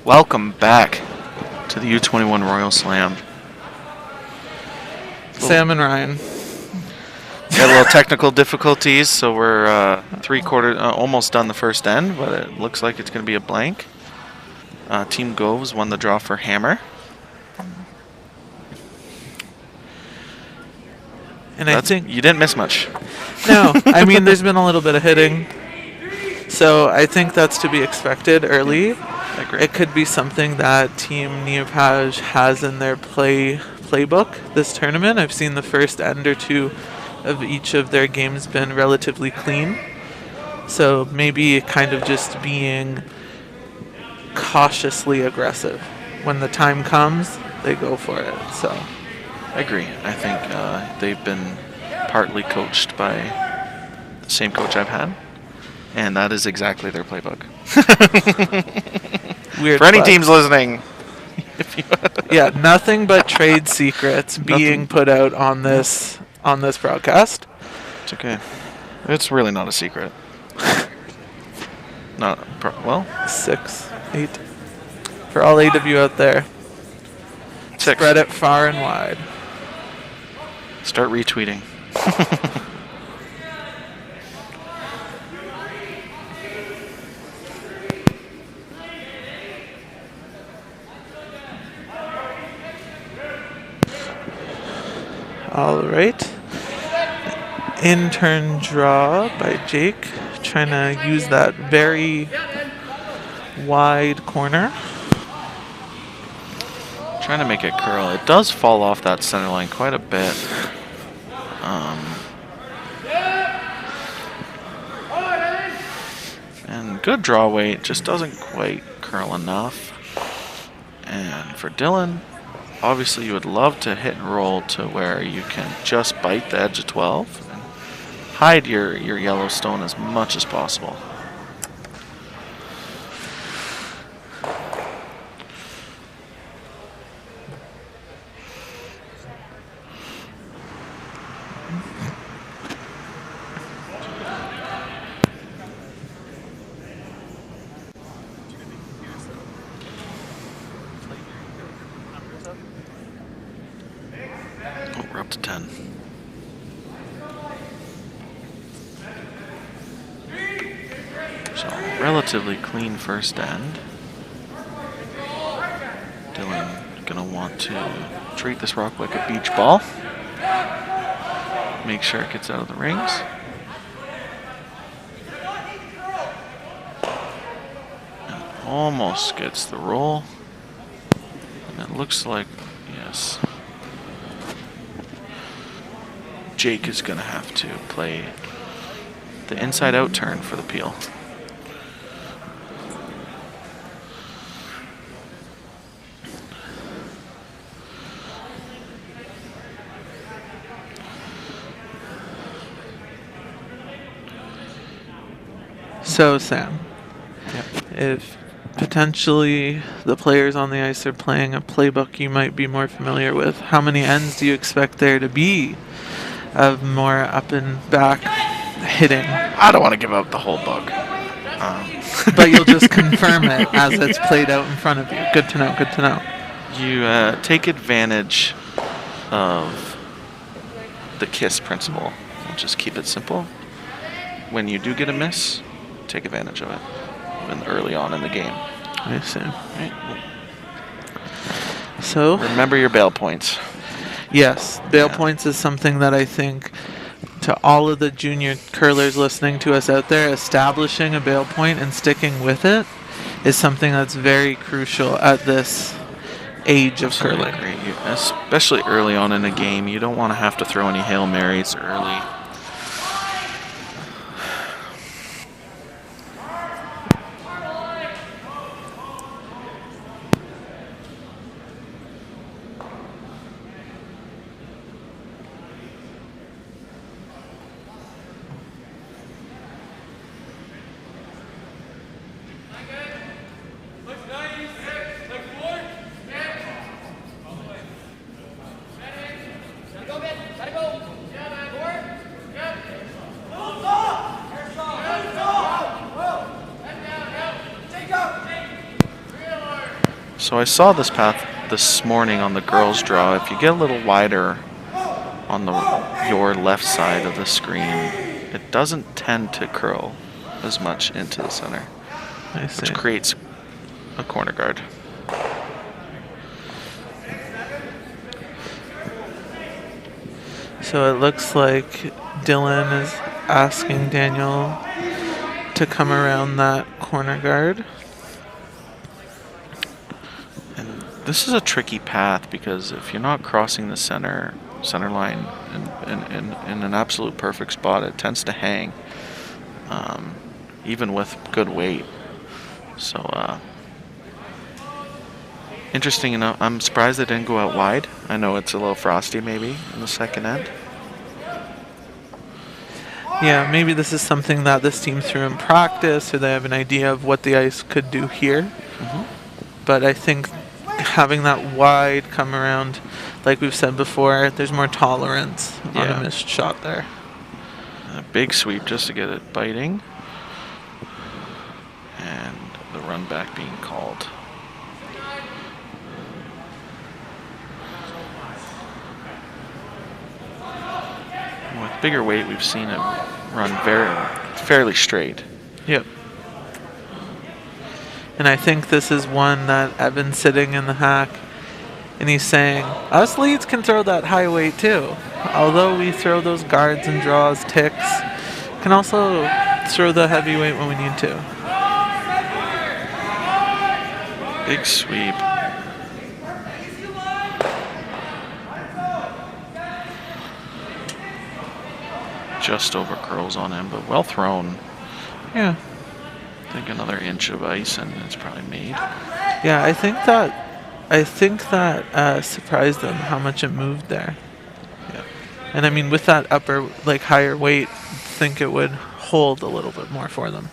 Welcome back to the U21 Royal Slam. Sam and Ryan. Got a little technical difficulties, so we're almost done the first end, but it looks like it's going to be a blank. Team Goves won the draw for Hammer. And I think you didn't miss much. No, I mean there's been a little bit of hitting, so I think that's to be expected early. I agree. It could be something that Team Niepage has in their playbook this tournament. I've seen the first end or two of each of their games been relatively clean, so maybe kind of just being cautiously aggressive. When the time comes, they go for it. So I agree. I think they've been partly coached by the same coach I've had, and that is exactly their playbook. Weird. For any teams listening, yeah, nothing but trade secrets being put out on this broadcast. It's okay. It's really not a secret. Well, 6, 8. For all 8 of you out there, 6. Spread it far and wide. Start retweeting. All right. In-turn draw by Jake, trying to use that very wide corner. Trying to make it curl. It does fall off that center line quite a bit. And good draw weight, just doesn't quite curl enough. And for Dylan, obviously you would love to hit and roll to where you can just bite the edge of 12 and hide your Yellowstone as much as possible. We're up to 10. So, relatively clean first end. Dylan gonna want to treat this rock like a beach ball. Make sure it gets out of the rings. And almost gets the roll. And it looks like, yes. Jake is going to have to play the inside-out turn for the peel. So, Sam, Yep. if potentially the players on the ice are playing a playbook you might be more familiar with, how many ends do you expect there to be of more up and back hitting? I don't want to give out the whole book. But you'll just confirm it as it's played out in front of you. Good to know, good to know. You take advantage of the KISS principle. Just keep it simple. When you do get a miss, take advantage of it. Even early on in the game. I see. Right. So Remember your bail points. yes, bail points is something that I think to all of the junior curlers listening to us out there, establishing a bail point and sticking with it is something that's very crucial at this age of curling. Especially early on in a game, you don't want to have to throw any Hail Marys early. So I saw this path this morning on the girls' draw. If you get a little wider on your left side of the screen, it doesn't tend to curl as much into the center, I see. which creates a corner guard. So it looks like Dylan is asking Daniel to come around that corner guard. And this is a tricky path because if you're not crossing the center line in an absolute perfect spot, it tends to hang, even with good weight. So interesting enough, I'm surprised they didn't go out wide. I know it's a little frosty maybe in the second end. Yeah, maybe this is something that this team threw in practice, or they have an idea of what the ice could do here. But I think having that wide come around, like we've said before, there's more tolerance on a missed shot there. A big sweep just to get it biting. And the run back being called. With bigger weight, we've seen it run fairly straight. Yep. And I think this is one that Evan's sitting in the hack, and he's saying, us leads can throw that high weight too. Although we throw those guards and draws, ticks, can also throw the heavy weight when we need to. Big sweep. Just over curls on him, but well thrown. Yeah. I think another inch of ice and it's probably made. Yeah, I think that surprised them how much it moved there. Yeah. And I mean, with that upper, like higher weight, I think it would hold a little bit more for them.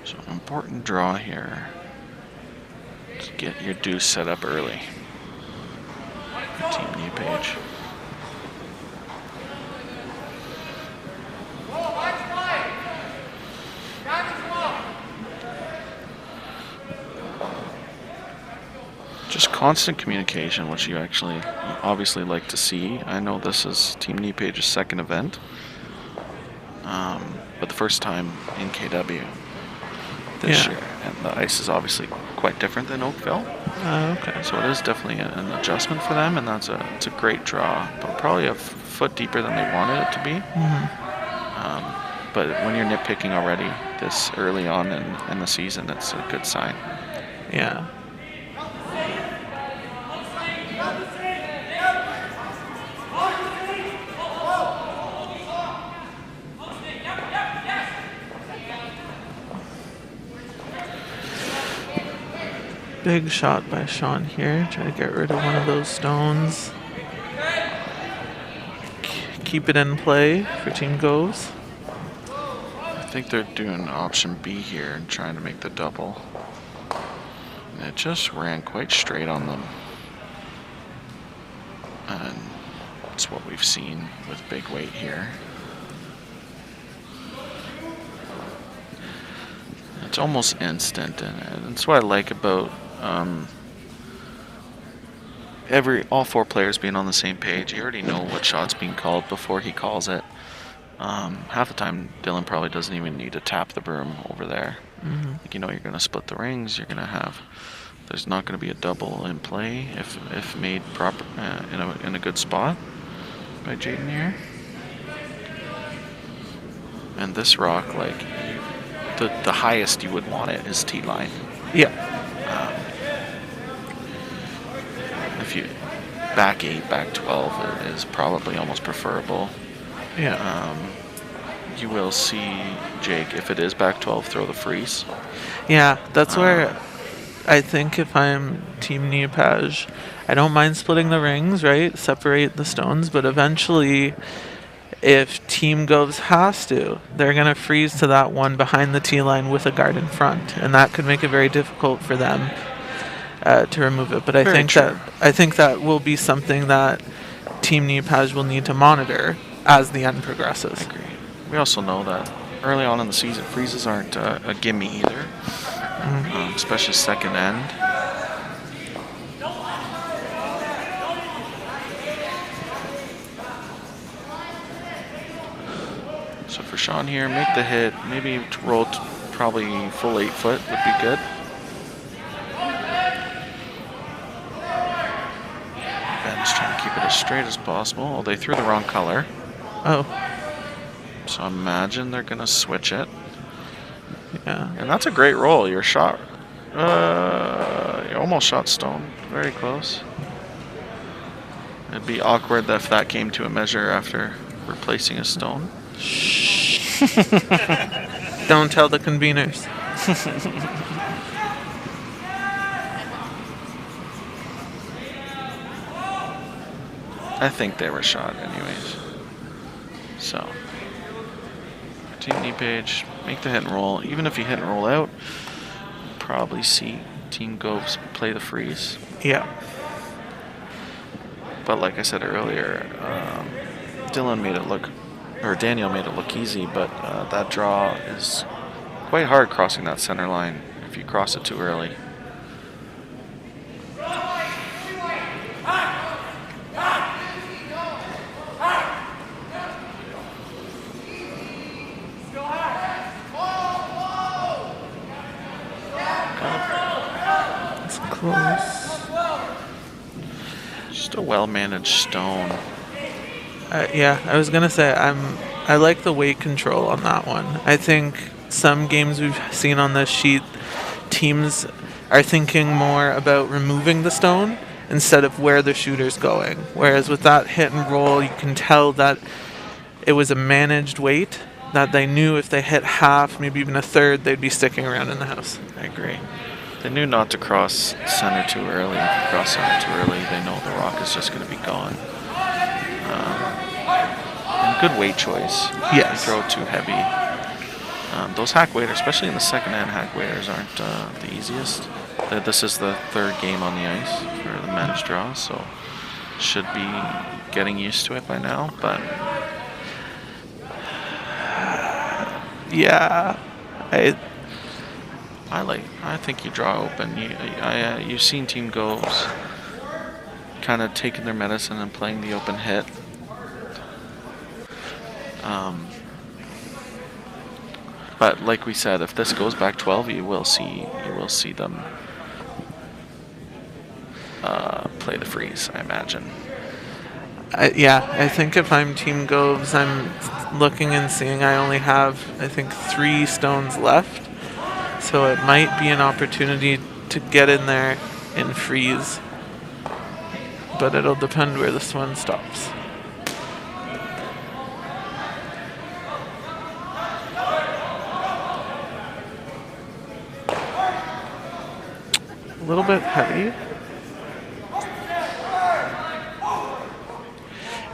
So an important draw here to get your deuce set up early for Team Niepage. Just constant communication, which you obviously like to see. I know this is Team Niepage's second event, but the first time in KW this year, and the ice is obviously quite different than Oakville. Okay. So it is definitely an adjustment for them, and it's a great draw, but probably a foot deeper than they wanted it to be. But when you're nitpicking already this early on in the season, it's a good sign. Yeah. Big shot by Sean here. Try to get rid of one of those stones. Keep it in play for Team Goves. I think they're doing option B here and trying to make the double. And it just ran quite straight on them. And it's what we've seen with big weight here. It's almost instant, and that's what I like about all four players being on the same page. You already know what shot's being called before he calls it. Half the time, Dylan probably doesn't even need to tap the broom over there. Like, you're going to split the rings. You're going to have. There's not going to be a double in play if made proper in a good spot by Jaden here. And this rock, like, the highest you would want it is T-line. Yeah. If you back 8, back 12 is probably almost preferable. Yeah. You will see Jake, if it is back 12, throw the freeze. Yeah, that's where I think if I'm Team Niepage, I don't mind splitting the rings, right? Separate the stones, but eventually, if Team Goves has to, they're going to freeze to that one behind the T line with a guard in front, and that could make it very difficult for them to remove it. But I think that will be something that Team Niepage will need to monitor as the end progresses. I agree. We also know that early on in the season, freezes aren't a gimme either, especially second end. So for Sean here, make the hit, maybe roll probably full 8 foot would be good. Ben's trying to keep it as straight as possible. Oh, they threw the wrong color. Oh. So I imagine they're going to switch it. Yeah. And that's a great roll. Your shot, you almost shot stone. Very close. It'd be awkward if that came to a measure after replacing a stone. Don't tell the conveners. I think they were shot anyways. So, Team Niepage, make the hit and roll. Even if you hit and roll out, probably see Team Goves play the freeze. Yeah. But like I said earlier, Dylan made it look, or Daniel made it look easy, but that draw is quite hard crossing that center line if you cross it too early. It's close. Just a well-managed stone. Yeah, I was gonna say I like the weight control on that one. I think some games we've seen on this sheet, teams are thinking more about removing the stone instead of where the shooter's going. Whereas with that hit and roll, you can tell that it was a managed weight, that they knew if they hit half, maybe even a third, they'd be sticking around in the house. I agree. They knew not to cross center too early. If you cross center too early, they know the rock is just going to be gone. And good weight choice. Yes. You throw it too heavy. Those hack waders, especially in the second hand hack waders, aren't the easiest. This is the third game on the ice for the men's draw, so should be getting used to it by now. But yeah, I think you draw open. You've seen Team Goves kind of taking their medicine and playing the open hit. But like we said, if this goes back 12, you will see them play the freeze, I imagine. I think if I'm Team Goves, I'm looking and seeing I only have, I think, 3 stones left. So it might be an opportunity to get in there and freeze. But it'll depend where this one stops. A little bit heavy.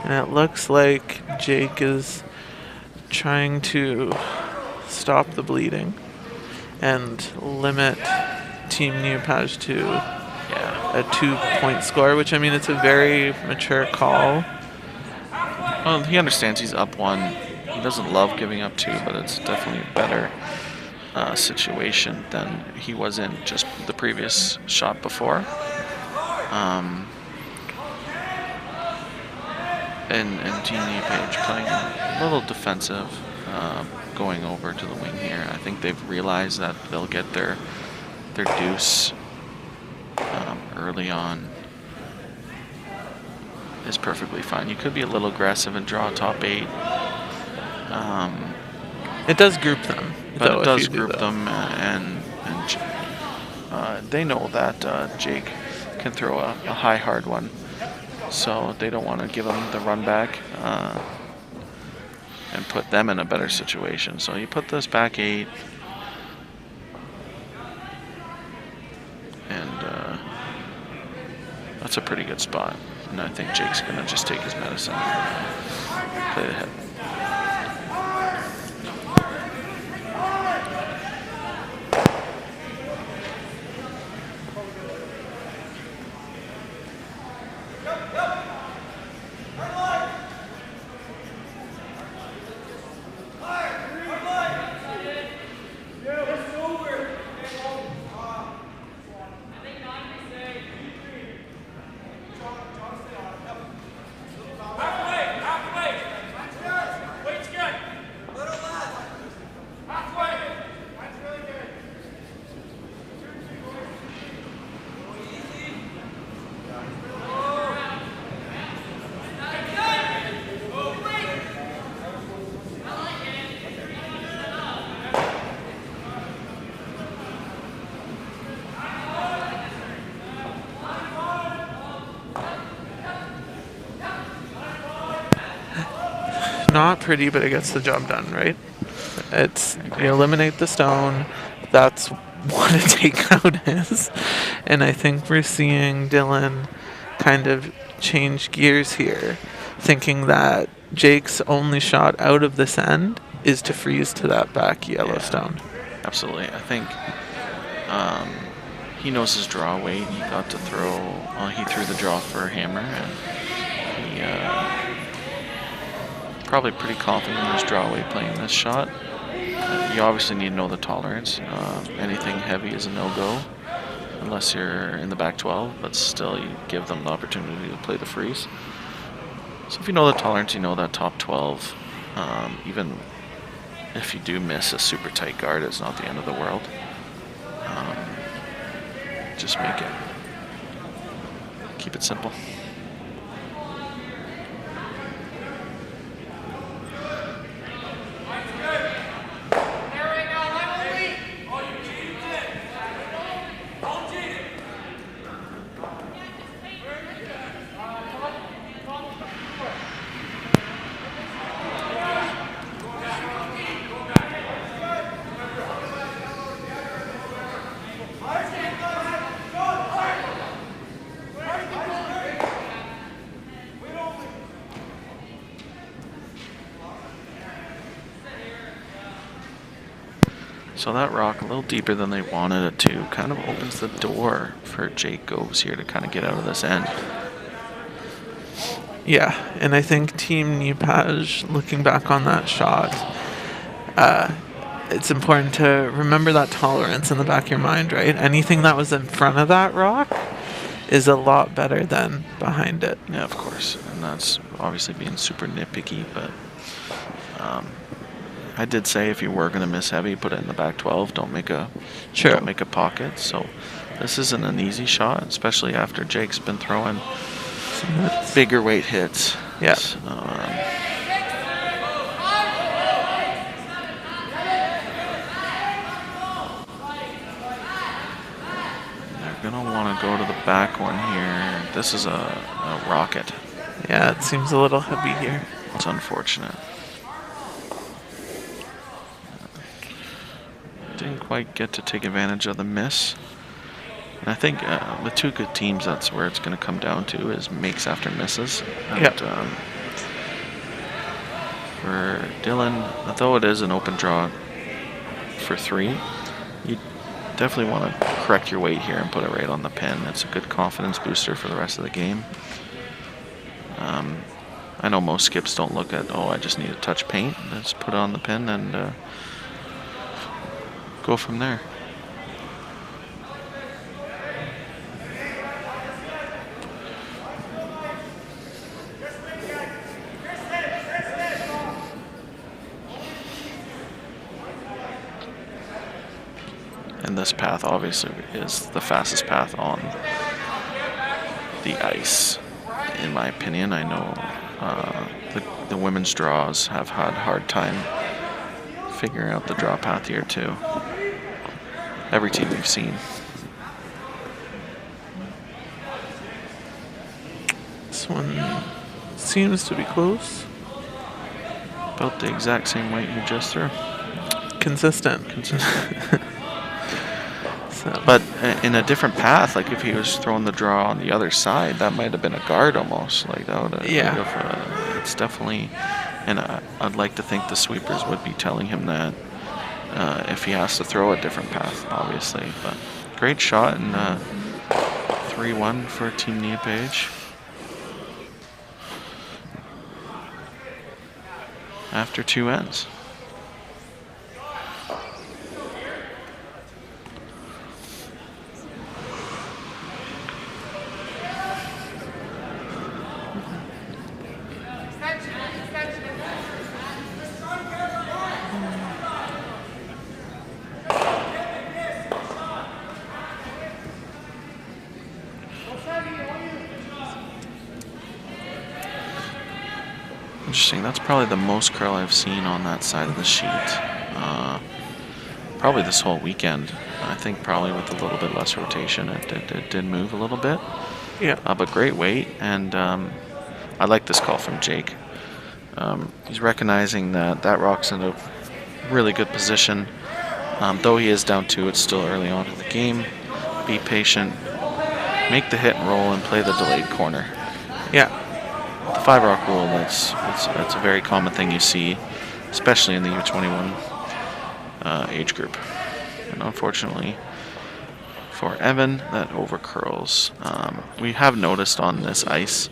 And it looks like Jake is trying to stop the bleeding and limit Team Niepage to a 2-point score, which, I mean, it's a very mature call. Well, he understands he's up 1. He doesn't love giving up 2, but it's definitely a better situation than he was in just the previous shot before. And Team Niepage playing a little defensive, going over to the wing here. I think they've realized that they'll get their deuce early on. Is perfectly fine. You could be a little aggressive and draw top 8. It does group them. But it does group them, and they know that Jake can throw a high, hard one. So they don't want to give him the run back and put them in a better situation. So you put this back 8. And that's a pretty good spot. And I think Jake's going to just take his medicine and play the hit. not pretty, but it gets the job done, right? It's you eliminate the stone. That's what a takeout is. And I think we're seeing Dylan kind of change gears here, thinking that Jake's only shot out of this end is to freeze to that back yellow stone. Absolutely. I think he knows his draw weight. He got to throw, he threw the draw for a hammer, and he probably pretty confident in his draw weight playing this shot. You obviously need to know the tolerance. Anything heavy is a no-go unless you're in the back 12, but still you give them the opportunity to play the freeze. So if you know the tolerance, you know that top 12. Even if you do miss a super tight guard, it's not the end of the world. Just make it. Keep it simple. So that rock, a little deeper than they wanted it to, kind of opens the door for Jake Goves here to kind of get out of this end. Yeah, and I think Team Niepage, looking back on that shot, it's important to remember that tolerance in the back of your mind, right? Anything that was in front of that rock is a lot better than behind it. Yeah, of course. And that's obviously being super nitpicky, but I did say if you were going to miss heavy, put it in the back 12. Don't make a pocket. So this isn't an easy shot, especially after Jake's been throwing bigger weight hits. Yeah. So, they're going to want to go to the back one here. This is a rocket. Yeah, it seems a little heavy here. It's unfortunate. Didn't quite get to take advantage of the miss. And I think with two good teams, that's where it's going to come down to, is makes after misses. And, yep. For Dylan, though it is an open draw for 3, you definitely want to correct your weight here and put it right on the pin. It's a good confidence booster for the rest of the game. I know most skips don't look at, I just need to touch paint. Let's put it on the pin and go from there. And this path obviously is the fastest path on the ice, in my opinion. I know the women's draws have had a hard time figuring out the draw path here too. Every team we've seen. This one seems to be close. About the exact same weight you just threw. Consistent. But in a different path, like if he was throwing the draw on the other side, that might have been a guard almost. Like that would have, it's definitely, and I'd like to think the sweepers would be telling him that if he has to throw a different path, obviously. But great shot, and 3-1 for Team Niepage. After 2 ends. Interesting. That's probably the most curl I've seen on that side of the sheet. Probably this whole weekend. I think probably with a little bit less rotation, it did move a little bit. Yeah. But great weight, and I like this call from Jake. He's recognizing that that rock's in a really good position. Though he is down 2, it's still early on in the game. Be patient, make the hit and roll, and play the delayed corner. Yeah. The 5 rock rule, that's a very common thing you see, especially in the U21 age group. And unfortunately for Evan, that over curls. We have noticed on this ice,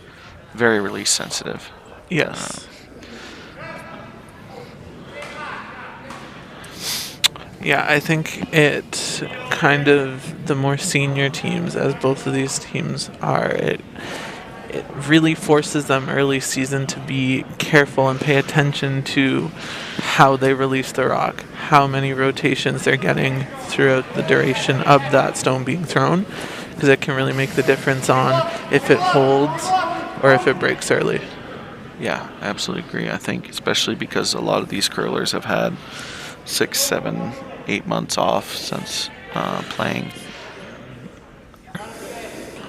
very release sensitive. Yes. Yeah, I think it kind of, the more senior teams, as both of these teams are, it really forces them early season to be careful and pay attention to how they release the rock, how many rotations they're getting throughout the duration of that stone being thrown, because it can really make the difference on if it holds or if it breaks early. Yeah, I absolutely agree. I think especially because a lot of these curlers have had 6, 7, 8 months off since playing.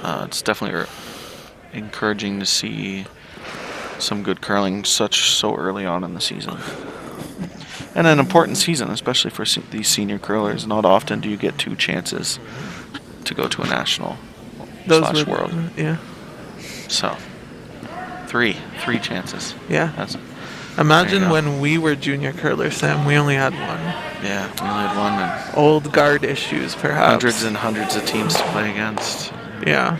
It's definitely encouraging to see some good curling so early on in the season. And an important season, especially for these senior curlers. Not often do you get 2 chances to go to a national / world. Yeah. So, 3 chances. Yeah. Imagine when we were junior curlers, Sam, we only had 1. Yeah, we only had 1. And old guard issues, perhaps. Hundreds and hundreds of teams to play against. Yeah.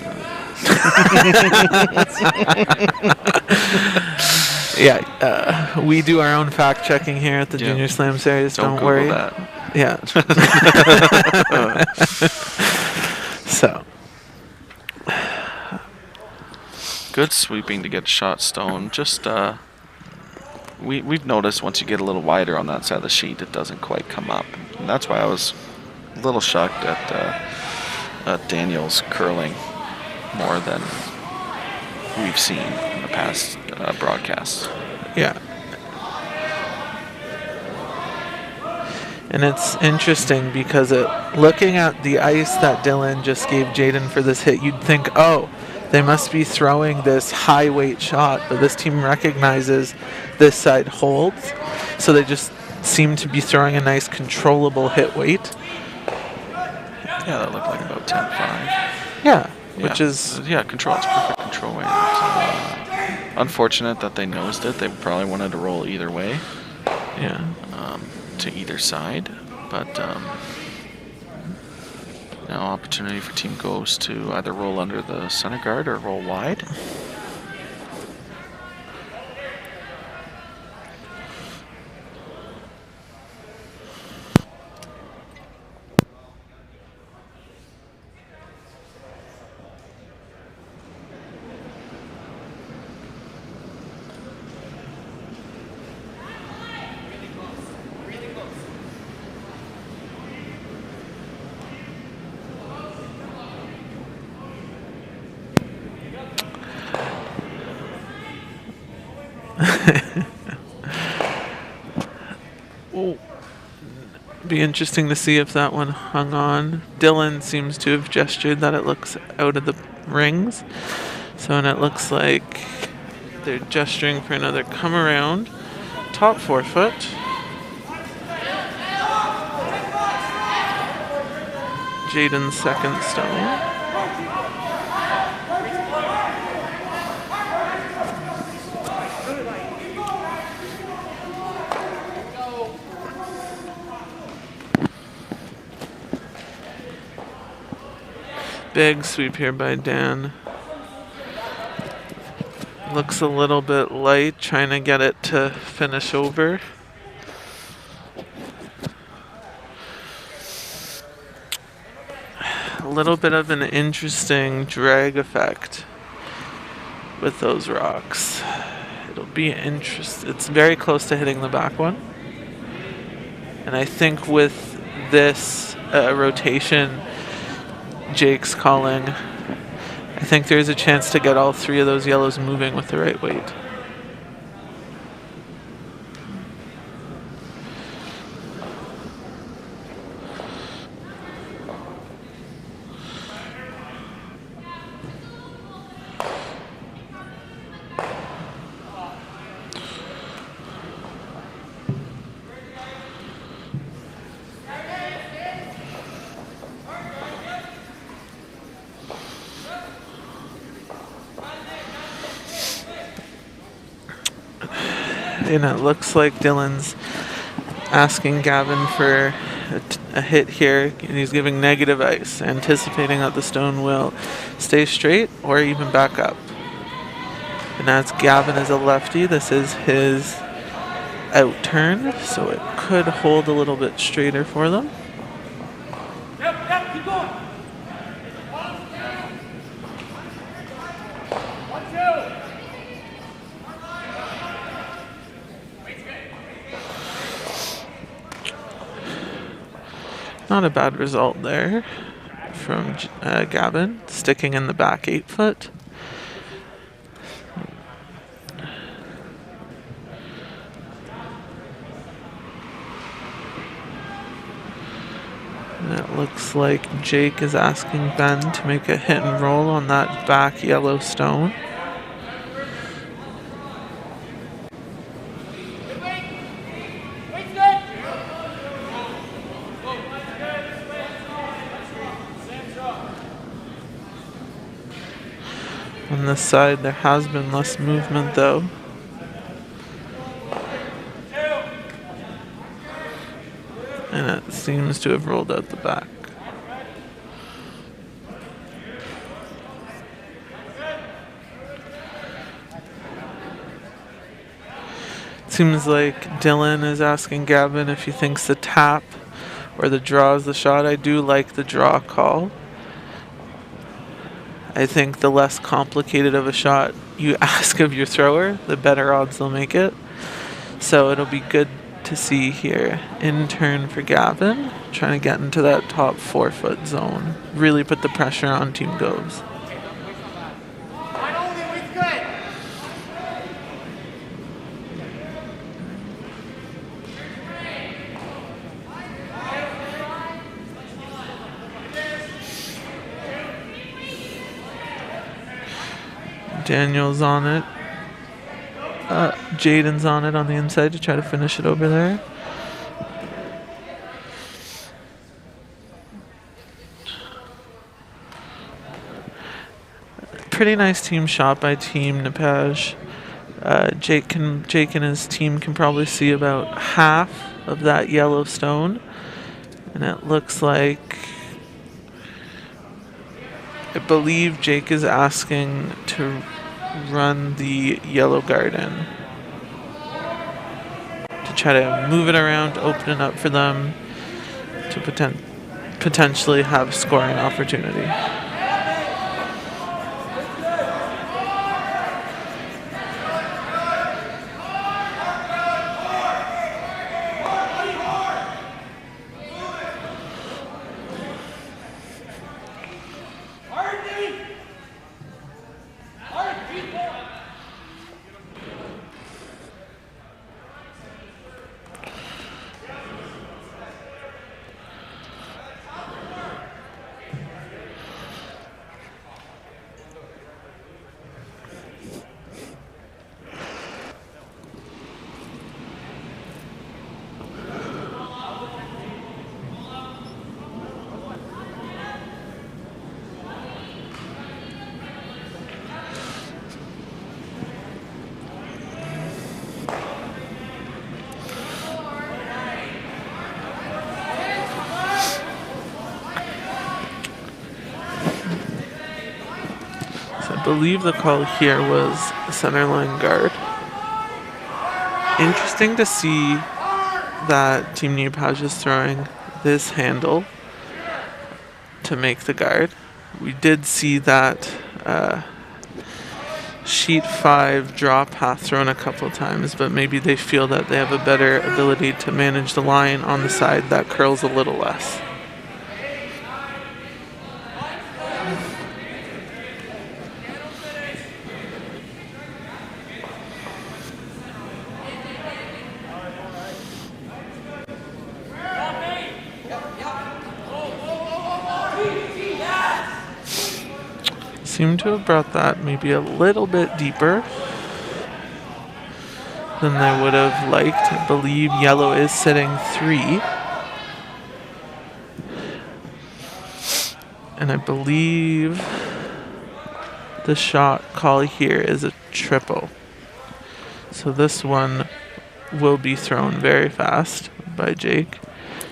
Yeah, we do our own fact checking here at the Junior Slam Series. Don't worry. That. Yeah. So. Good sweeping to get shot stone. Just we've noticed once you get a little wider on that side of the sheet, it doesn't quite come up, and that's why I was a little shocked at Daniel's curling more than we've seen in the past broadcasts. Yeah. And it's interesting because looking at the ice that Dylan just gave Jaden for this hit, you'd think, oh, they must be throwing this high weight shot, but this team recognizes this side holds, so they just seem to be throwing a nice controllable hit weight. Yeah, that looked like about 10-5. Yeah. Which is... Yeah, control. It's perfect control weight. Unfortunate that they nosed it. They probably wanted to roll either way. Yeah. To either side. But now opportunity for Team Goves to either roll under the center guard or roll wide. Be interesting to see if that one hung on. Dylan seems to have gestured that it looks out of the rings. So, and it looks like they're gesturing for another come around. Top 4 foot. Jaden's second stone. Big sweep here by Dan. Looks a little bit light, trying to get it to finish over. A little bit of an interesting drag effect with those rocks. It'll be interesting. It's very close to hitting the back one. And I think with this rotation Jake's calling, I think there's a chance to get all 3 of those yellows moving with the right weight. And it looks like Dylan's asking Gavin for a hit here, and he's giving negative ice, anticipating that the stone will stay straight or even back up. And as Gavin is a lefty, this is his out turn, so it could hold a little bit straighter for them. Yep, keep going. 1, 2. Not a bad result there from Gavin, sticking in the back 8 foot. And it looks like Jake is asking Ben to make a hit and roll on that back yellow stone. On this side, there has been less movement though. And it seems to have rolled out the back. Seems like Dylan is asking Gavin if he thinks the tap or the draw is the shot. I do like the draw call. I think the less complicated of a shot you ask of your thrower, the better odds they'll make it. So it'll be good to see here. In turn for Gavin, trying to get into that top 4 foot zone. Really put the pressure on Team Goves. Daniel's on it. Jaden's on it on the inside to try to finish it over there. Pretty nice team shot by Team Niepage. Jake and his team can probably see about half of that yellow stone. And it looks like, I believe Jake is asking to run the yellow garden to try to move it around, open it up for them to potentially have scoring opportunity. I believe the call here was centerline guard. Interesting to see that Team Niepage is throwing this handle to make the guard. We did see that sheet 5 draw path thrown a couple times, but maybe they feel that they have a better ability to manage the line on the side that curls a little less. Seem to have brought that maybe a little bit deeper than they would have liked. I believe yellow is sitting 3. And I believe the shot call here is a triple. So this one will be thrown very fast by Jake,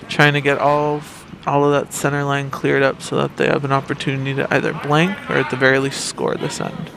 trying to get all of that center line cleared up so that they have an opportunity to either blank or at the very least score this end.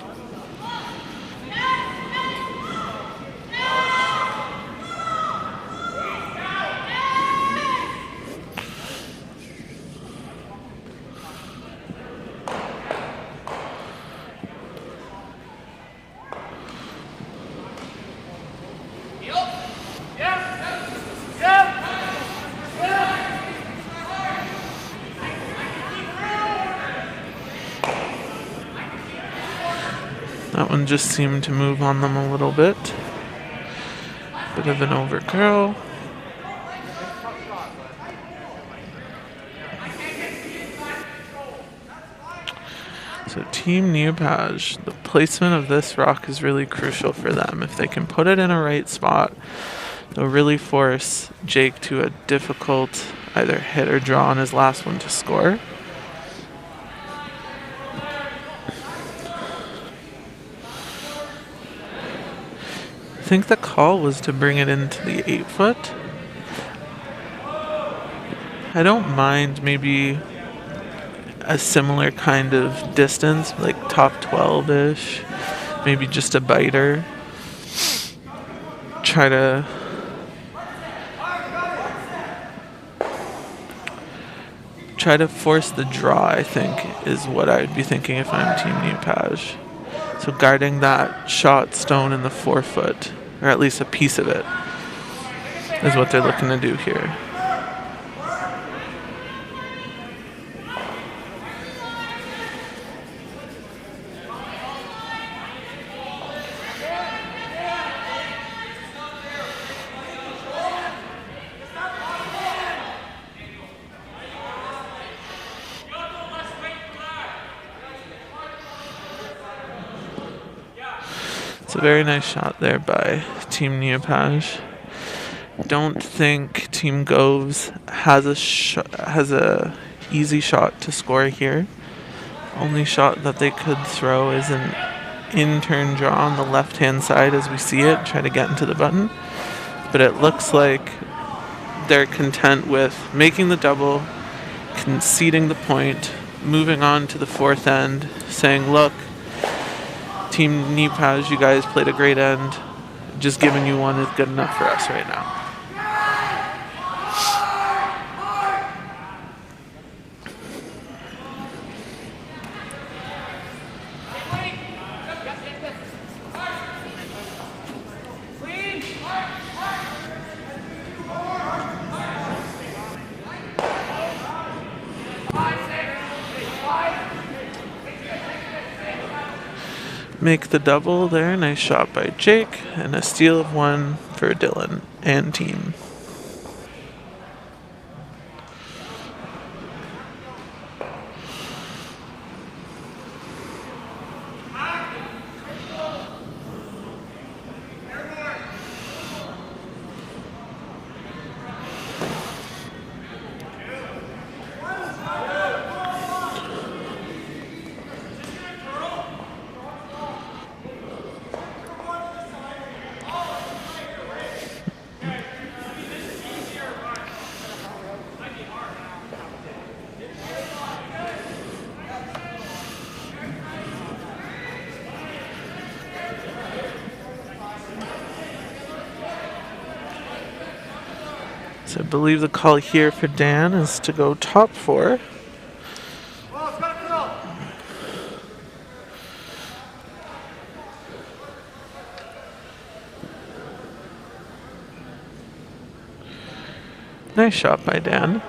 That one just seemed to move on them a little bit. Bit of an over curl. So Team Niepage, the placement of this rock is really crucial for them. If they can put it in a right spot, they'll really force Jake to a difficult either hit or draw on his last one to score. I think the call was to bring it into the 8-foot. I don't mind maybe a similar kind of distance, like top 12-ish, maybe just a biter. Try to force the draw, I think, is what I would be thinking if I'm Team Niepage. So guarding that shot stone in the 4-foot, or at least a piece of it, is what they're looking to do here. It's a very nice shot there by Team Niepage. Don't think Team Goves has a easy shot to score here. Only shot that they could throw is an in-turn draw on the left-hand side as we see it, try to get into the button. But it looks like they're content with making the double, conceding the point, moving on to the 4th end, saying, look, Team Niepage, you guys played a great end. Just giving you one is good enough for us right now. Make the double there. Nice shot by Jake. And a steal of one for Dylan and team. So I believe the call here for Dan is to go top 4. Nice shot by Dan.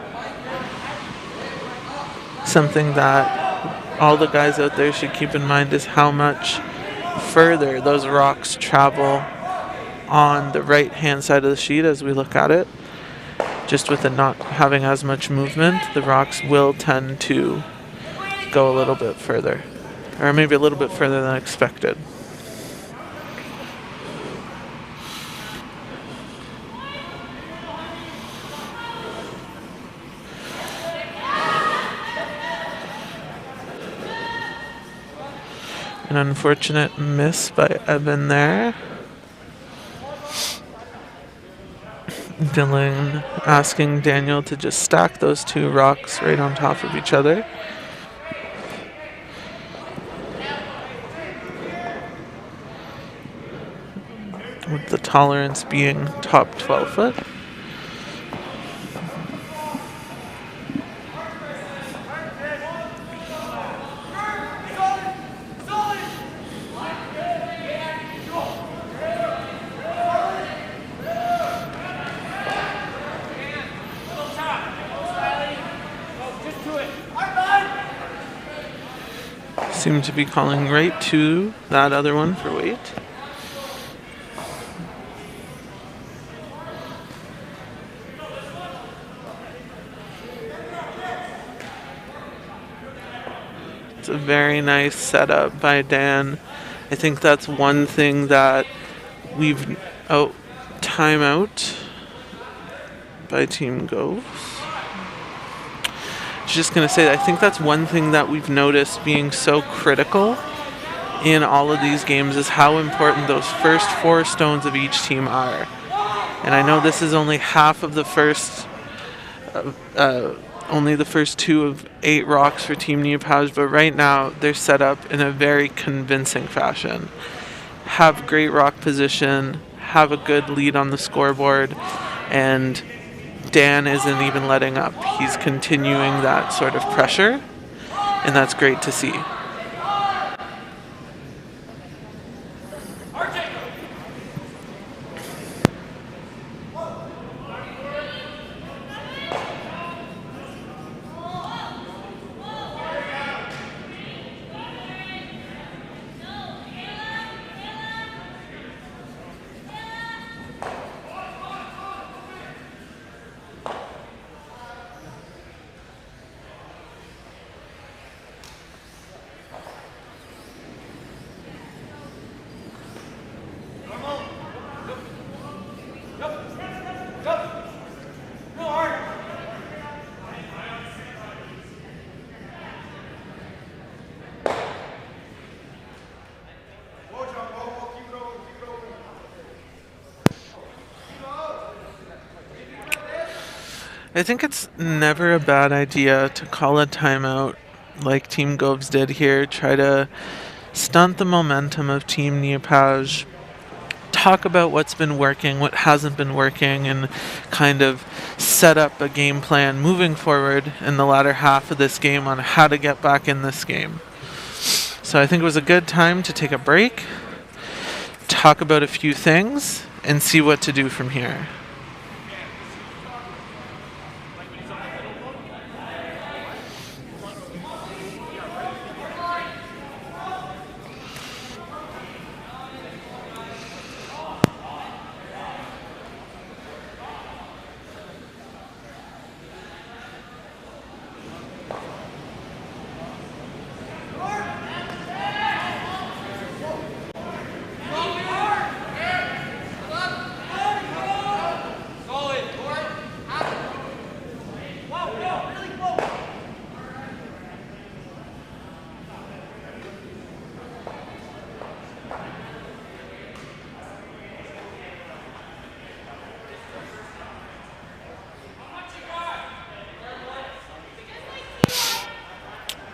Something that all the guys out there should keep in mind is how much further those rocks travel on the right hand side of the sheet as we look at it. Just with it not having as much movement, the rocks will tend to go a little bit further, or maybe a little bit further than expected. An unfortunate miss by Evan there. Dylan asking Daniel to just stack those two rocks right on top of each other. With the tolerance being top 12 foot. Seem to be calling right to that other one for weight. It's a very nice setup by Dan. I think that's one thing that we've... Oh, timeout by Team Goves. Just going to say, I think that's one thing that we've noticed being so critical in all of these games is how important those first 4 stones of each team are. And I know this is only half of the first, only the first 2 of 8 rocks for Team Niepage, but right now they're set up in a very convincing fashion. Have great rock position, have a good lead on the scoreboard, and Dan isn't even letting up. He's continuing that sort of pressure, and that's great to see. I think it's never a bad idea to call a timeout like Team Goves did here. Try to stunt the momentum of Team Niepage. Talk about what's been working, what hasn't been working, and kind of set up a game plan moving forward in the latter half of this game on how to get back in this game. So I think it was a good time to take a break, talk about a few things, and see what to do from here.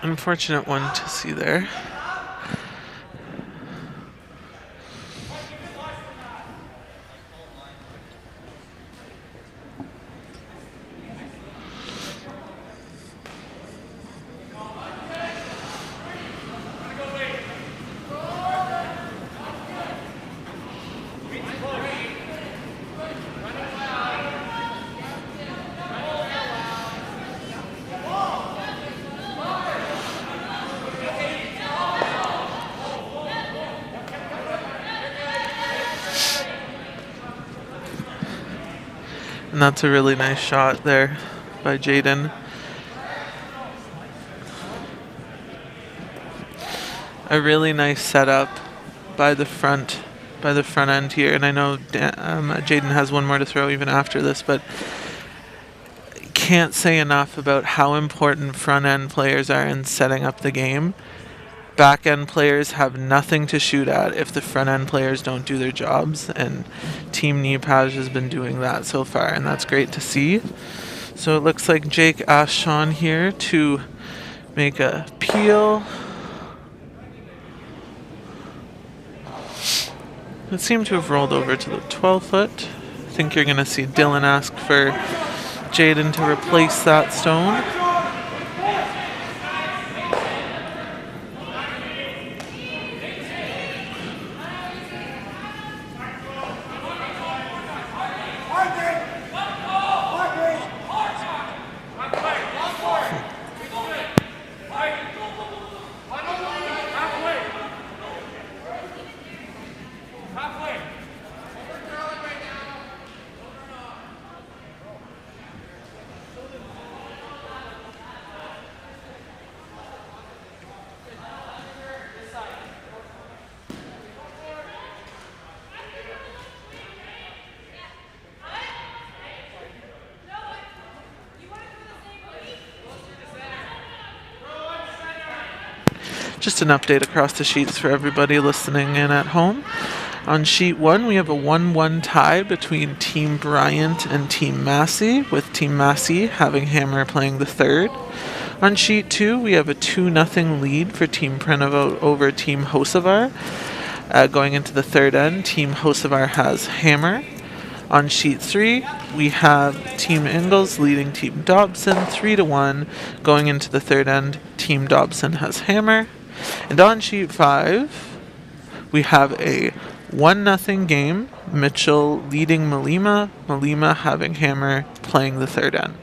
Unfortunate one to see there. And that's a really nice shot there by Jaden. A really nice setup by the front end here. And I know Jaden has one more to throw even after this, but can't say enough about how important front end players are in setting up the game. back end players have nothing to shoot at if the front end players don't do their jobs, and Team Niepage has been doing that so far, and that's great to see. So it looks like Jake asked Sean here to make a peel. It seemed to have rolled over to the 12 foot. I think you're going to see Dylan ask for Jaden to replace that stone. Just an update across the sheets for everybody listening in at home. On sheet 1, we have a 1-1 tie between Team Bryant and Team Massey, with Team Massey having Hammer playing the third. On sheet 2, we have a 2-0 lead for Team Prenovo over Team Hocevar. Going into the third end, Team Hocevar has Hammer. On sheet 3, we have Team Ingalls leading Team Dobson 3-1. Going into the third end, Team Dobson has Hammer. And on sheet 5, we have a 1-0 game, Mitchell leading Malima, Malima having Hammer playing the third end.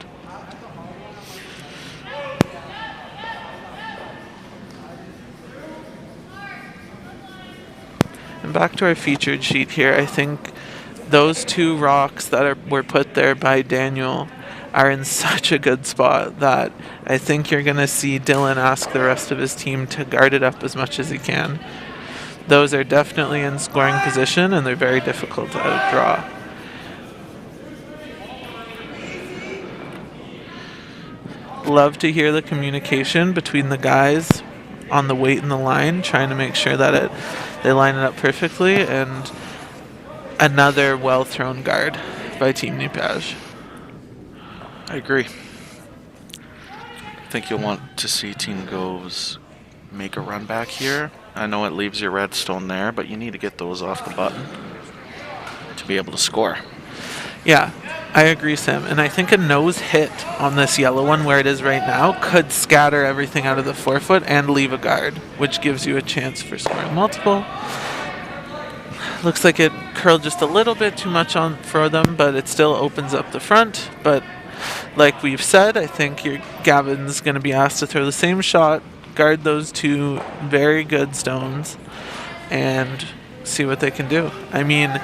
And back to our featured sheet here, I think those two rocks that were put there by Daniel are in such a good spot that I think you're going to see Dylan ask the rest of his team to guard it up as much as he can. Those are definitely in scoring position, and they're very difficult to outdraw. Love to hear the communication between the guys on the weight and the line, trying to make sure that they line it up perfectly, and another well-thrown guard by Team Niepage. I agree. I think you'll want to see Team Goves make a run back here. I know it leaves your redstone there, but you need to get those off the button to be able to score. Yeah, I agree, Sam. And I think a nose hit on this yellow one where it is right now could scatter everything out of the 4 foot and leave a guard, which gives you a chance for scoring multiple. Looks like it curled just a little bit too much on for them, but it still opens up the front. But like we've said, I think Gavin's going to be asked to throw the same shot, guard those two very good stones, and see what they can do. I mean,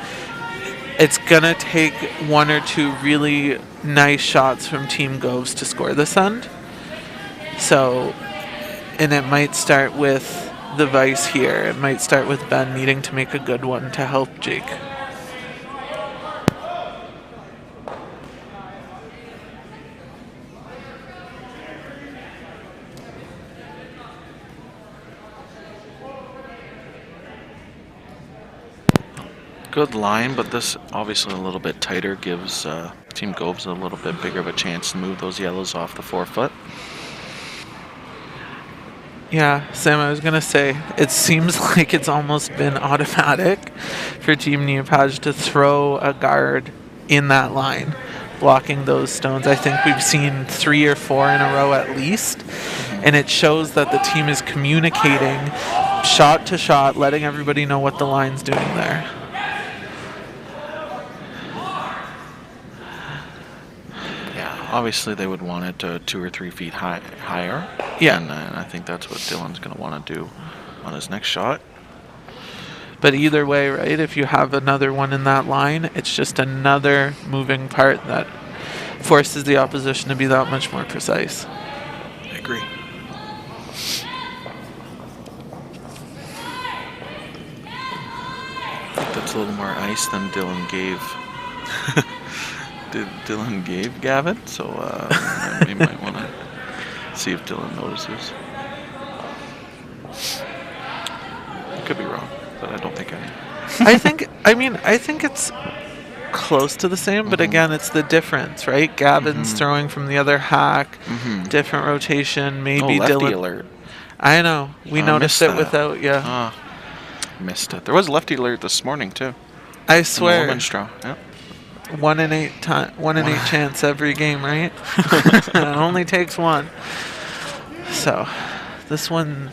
it's going to take 1 or 2 really nice shots from Team Goves to score this end. So, and it might start with the vice here. It might start with Ben needing to make a good one to help Jake. Good line, but this obviously a little bit tighter gives Team Goves a little bit bigger of a chance to move those yellows off the 4 foot. Yeah, Sam, I was going to say, it seems like it's almost been automatic for Team Niepage to throw a guard in that line, blocking those stones. I think we've seen 3 or 4 in a row at least, and it shows that the team is communicating shot to shot, letting everybody know what the line's doing there. Obviously, they would want it 2 or 3 feet higher. Yeah. And I think that's what Dylan's going to want to do on his next shot. But either way, right, if you have another one in that line, it's just another moving part that forces the opposition to be that much more precise. I agree. I think that's a little more ice than Dylan gave. Dylan gave Gavin, so we might want to see if Dylan notices. but I don't think any. I think it's close to the same, but again, it's the difference, right? Gavin's throwing from the other hack, different rotation, maybe lefty Dylan. alert. I know. We noticed missed it that. without you. Missed it. There was lefty alert this morning too. I In the swear. women's draw. Yeah. 1 in 8 chance every game, right? It only takes one. So, this one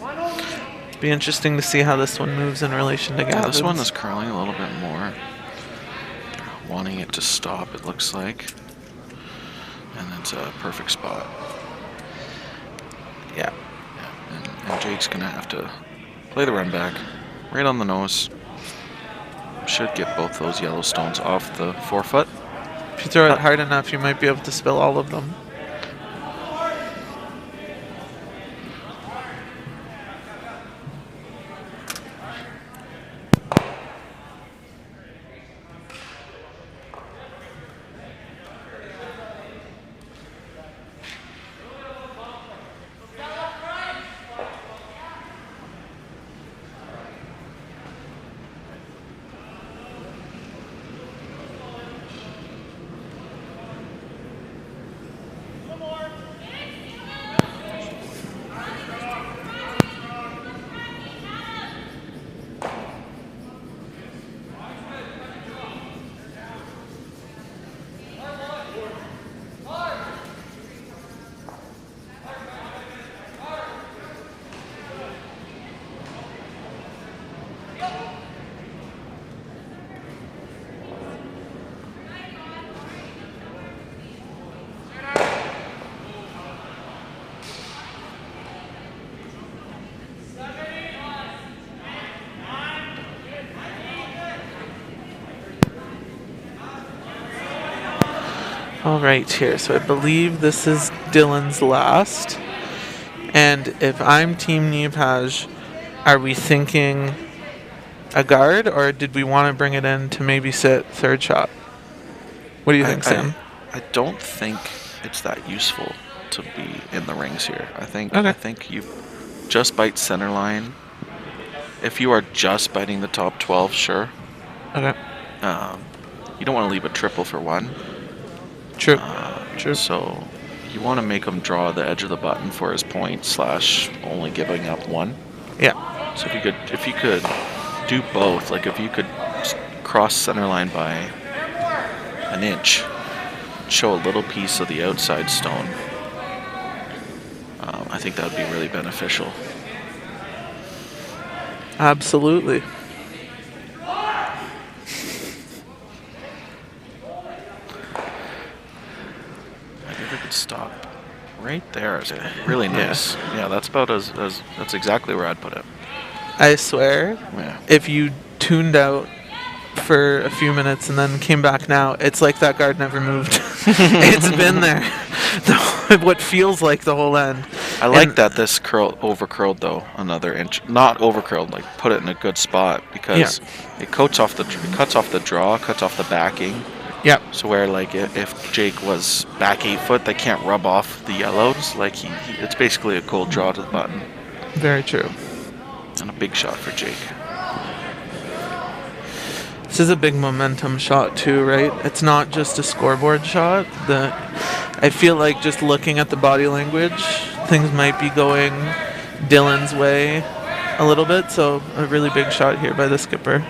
be interesting to see how this one moves in relation to Gavin's. Yeah, this one is curling a little bit more. Wanting it to stop, it looks like. And it's a perfect spot. Yeah. And Jake's going to have to play the run back right on the nose. Should get both those yellow stones off the forefoot. If you throw it hard enough, you might be able to spill all of them. All right, here. So I believe this is Dylan's last. And if I'm Team Niepage, are we thinking a guard, or did we want to bring it in to maybe sit third shot? What do you think, Sam? I don't think it's that useful to be in the rings here. I think you just bite center line. If you are just biting the top 12, sure. Okay. You don't want to leave a triple for one. True. True. So you want to make him draw the edge of the button for his point / only giving up one. Yeah. So if you could do both, like if you could cross center line by an inch, show a little piece of the outside stone, I think that would be really beneficial. Absolutely. Could stop right there. Is really nice. Yeah, that's about that's exactly where I'd put it. I swear, if you tuned out for a few minutes and then came back now, it's like that guard never moved. It's been there. What feels like the whole end. I like that this over curled though another inch. Not over curled, like put it in a good spot because it cuts off the draw, cuts off the backing. Yep. So where like if Jake was back 8 foot, they can't rub off the yellows. Like it's basically a cold draw to the button. Very true. And a big shot for Jake. This is a big momentum shot too, right? It's not just a scoreboard shot. I feel like just looking at the body language, things might be going Dylan's way a little bit. So a really big shot here by the skipper.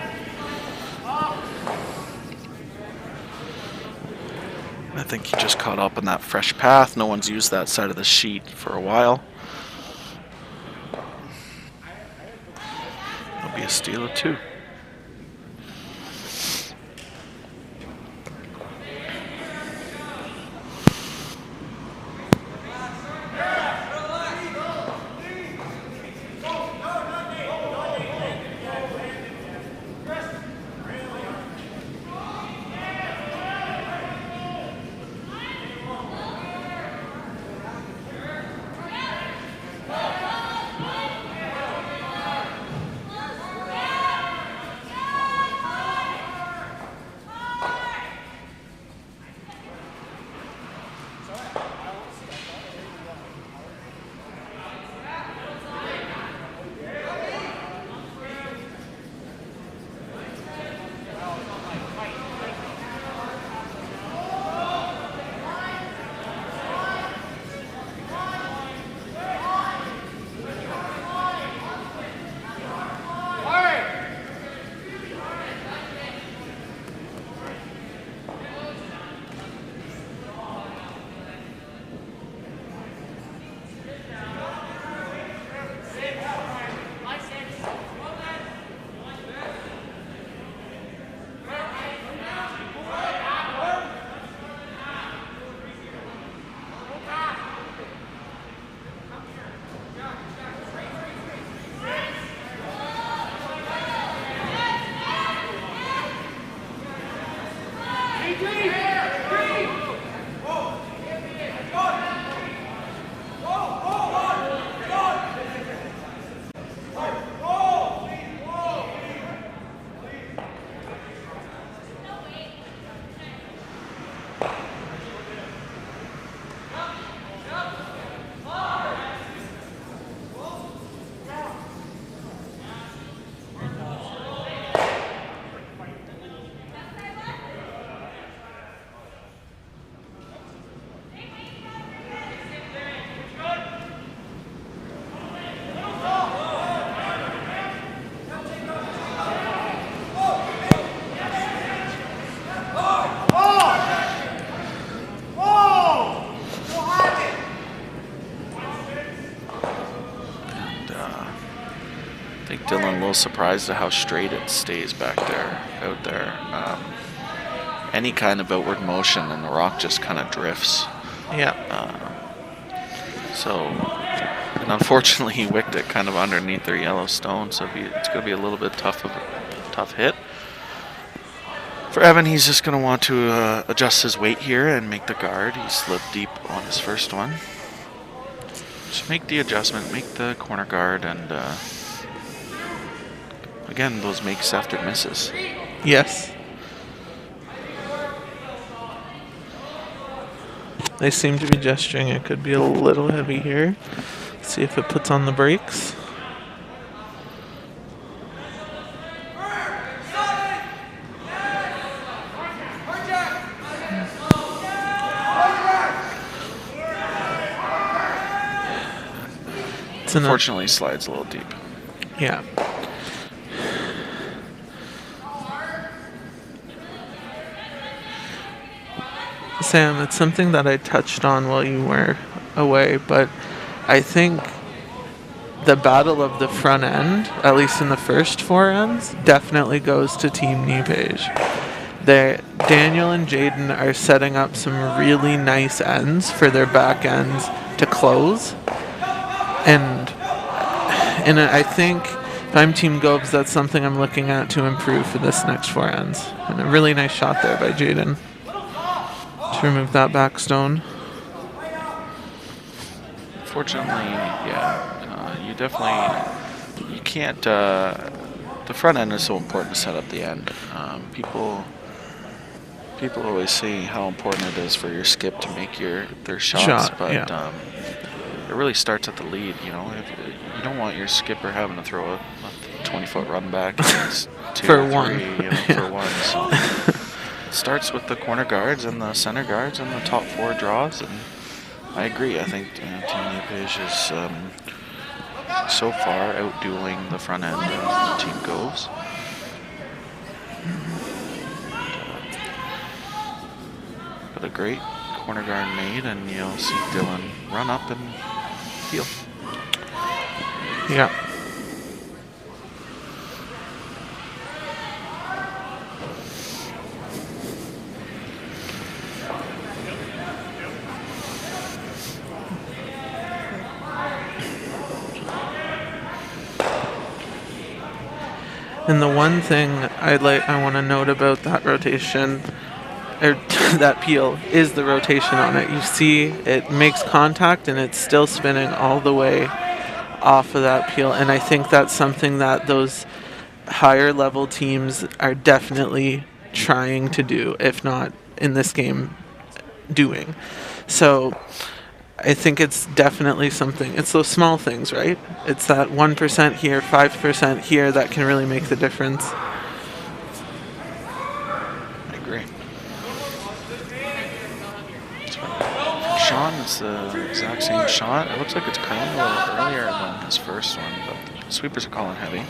I think he just caught up in that fresh path. No one's used that side of the sheet for a while. It'll be a steal of 2. think Dylan a little surprised at how straight it stays back there, out there. Any kind of outward motion and the rock just kind of drifts. Yeah. And unfortunately he wicked it kind of underneath their yellow stone, so it's going to be a little bit tough hit. For Evan, he's just going to want to adjust his weight here and make the guard. He slipped deep on his first one. Just make the adjustment, make the corner guard, and again, those makes after misses. Yes. They seem to be gesturing. It could be a little heavy here. See if it puts on the brakes. Unfortunately, slides a little deep. Yeah. Sam, it's something that I touched on while you were away, but I think the battle of the front end, at least in the first 4 ends, definitely goes to Team Niepage. Daniel and Jaden are setting up some really nice ends for their back ends to close. And I think if I'm Team Goves, that's something I'm looking at to improve for this next 4 ends. And a really nice shot there by Jaden to remove that back stone. Fortunately, yeah, you can't, the front end is so important to set up the end. People always say how important it is for your skip to make their shots, but yeah. It really starts at the lead, you know. You don't want your skipper having to throw a 20-foot run back against 2 for or 3, one. For one. So it starts with the corner guards and the center guards and the top 4 draws, and I agree. I think Team Niepage is so far outdueling the front end of Team Goves. But a great corner guard made, and you'll see Dylan run up and heal. Yeah. And the one thing I want to note about that rotation, or that peel, is the rotation on it. You see it makes contact and it's still spinning all the way off of that peel, and I think that's something that those higher level teams are definitely trying to do, if not in this game doing. So I think it's definitely something. It's those small things, right? It's that 1% here, 5% here that can really make the difference. I agree. Sean, it's the exact same shot. It looks like it's curling a little earlier than his first one, but the sweepers are calling heavy.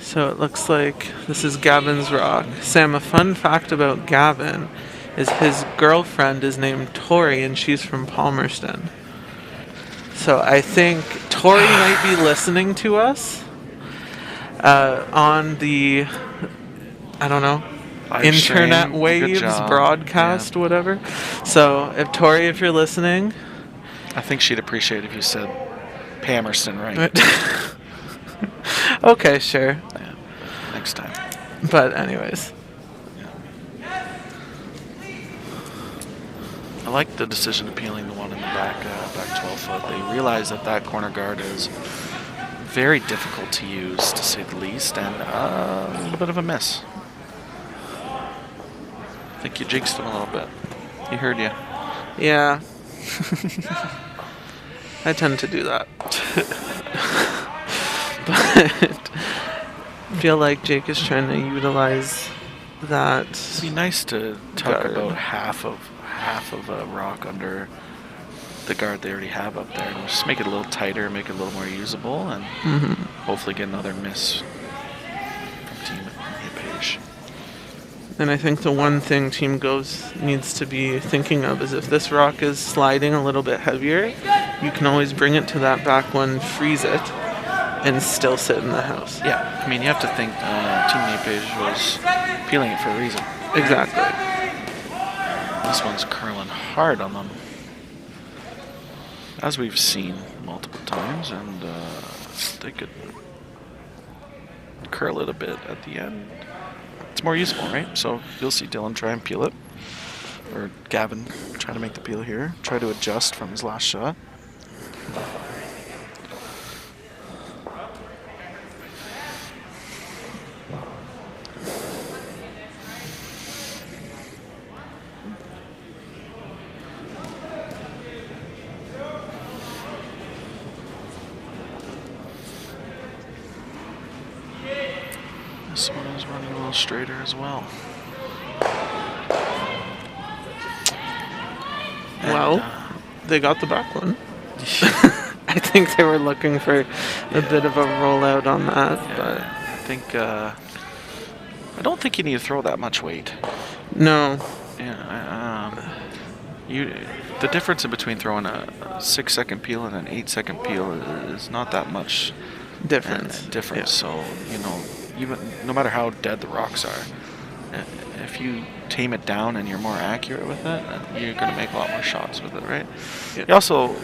So it looks like this is Gavin's rock. Sam, a fun fact about Gavin is his girlfriend is named Tori and she's from Palmerston. So I think Tori might be listening to us on the, I don't know, internet waves, broadcast, whatever. So if Tori, if you're listening. I think she'd appreciate if you said Palmerston, right? Okay, sure. Yeah, next time. But anyways. I like the decision of peeling the one in the back 12 foot. They realize that corner guard is very difficult to use, to say the least, and a little bit of a miss. I think you jinxed him a little bit. He heard you. Yeah. I tend to do that. But I feel like Jake is trying to utilize that. It'd be nice to tuck guard. about half of a rock under the guard they already have up there, and just make it a little tighter, make it a little more usable, and hopefully get another miss from Team Niepage. And I think the one thing Team Goves needs to be thinking of is if this rock is sliding a little bit heavier, you can always bring it to that back one, freeze it, and still sit in the house. Yeah, I mean, you have to think Team Niepage was peeling it for a reason. Exactly. This one's curling hard on them, as we've seen multiple times, and they could curl it a bit at the end. It's more useful, right? So you'll see Dylan try and peel it, or Gavin try to make the peel here, try to adjust from his last shot. This one is running a little straighter as well. Well, they got the back one. I think they were looking for a bit of a rollout on that, but I think I don't think you need to throw that much weight. no. Yeah, the difference in between throwing a 6-second peel and an 8-second peel is not that much Difference. difference. Yeah. So even no matter how dead the rocks are, if you tame it down and you're more accurate with it, you're going to make a lot more shots with it, right? Yeah. You also,